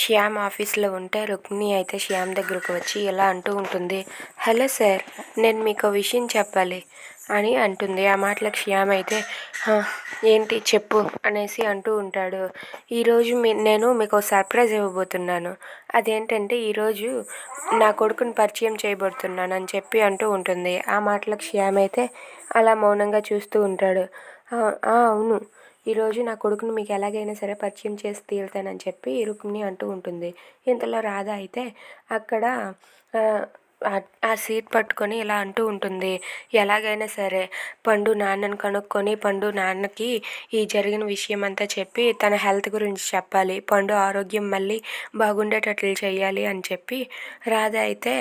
శ్యామ్ ఆఫీస్లో ఉంటే రుక్మిణి అయితే శ్యామ్ దగ్గరకు వచ్చి ఇలా అంటూ ఉంటుంది. హలో సార్, నేను మీకు విషయం చెప్పాలి అని అంటుంది. ఆ మాటలకు శ్యామ్ అయితే ఏంటి చెప్పు అనేసి అంటూ ఉంటాడు. ఈరోజు నేను మీకు సర్ప్రైజ్ ఇవ్వబోతున్నాను. అదేంటంటే ఈరోజు నా కొడుకుని పరిచయం చేయబోతున్నాను అని చెప్పి అంటూ ఉంటుంది. ఆ మాటలకు శ్యామ్ అయితే అలా మౌనంగా చూస్తూ ఉంటాడు. అవును, ఈరోజు నా కొడుకుని మీకు ఎలాగైనా సరే పరిచయం చేసి తీరుతానని చెప్పి రుక్మిణి అంటూ ఉంటుంది. ఇంతలో రాధ అయితే అక్కడ ఆ సీట్ పట్టుకొని ఇలా అంటూ ఉంటుంది. ఎలాగైనా సరే పండు నాన్నని కనుక్కొని పండు నాన్నకి ఈ జరిగిన విషయం అంతా చెప్పి తన హెల్త్ గురించి చెప్పాలి, పండు ఆరోగ్యం మళ్ళీ బాగుండేటట్లు చేయాలి అని చెప్పి రాధ అయితే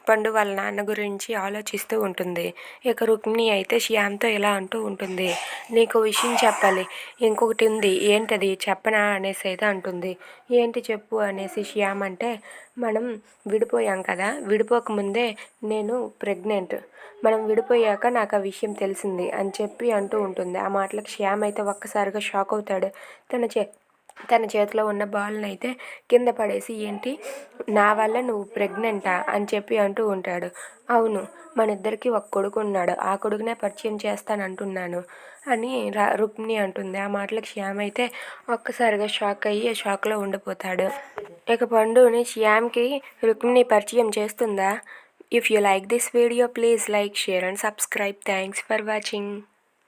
పండు వాళ్ళ నాన్న గురించి ఆలోచిస్తూ ఉంటుంది. ఇక రుక్మిణి అయితే శ్యామ్తో ఇలా అంటూ ఉంటుంది. నీకు విషయం చెప్పాలి, ఇంకొకటి ఉంది, ఏంటది చెప్పనా అనేసి అయితే అంటుంది. ఏంటి చెప్పు అనేసి శ్యామ్ అంటే, మనం విడిపోయాం కదా, విడిపోకముందే నేను ప్రెగ్నెంట్, మనం విడిపోయాక నాకు ఆ విషయం తెలిసింది అని చెప్పి అంటూ ఉంటుంది. ఆ మాటలకు శ్యామ్ అయితే ఒక్కసారిగా షాక్ అవుతాడు. తన చేతిలో ఉన్న బాల్ని అయితే కింద పడేసి, ఏంటి నా వల్ల నువ్వు ప్రెగ్నెంటా అని చెప్పి అంటూ ఉంటాడు. అవును, మన ఇద్దరికి ఒక కొడుకు ఉన్నాడు, ఆ కొడుకునే పరిచయం చేస్తానంటున్నాను అని రుక్మిణి అంటుంది. ఆ మాటలకు శ్యామ్ అయితే ఒక్కసారిగా షాక్ అయ్యి షాక్లో ఉండిపోతాడు. ఇక పండుని శ్యామ్కి రుక్మిణి పరిచయం చేస్తుందా? If you like this video, please like, share and subscribe. Thanks for watching.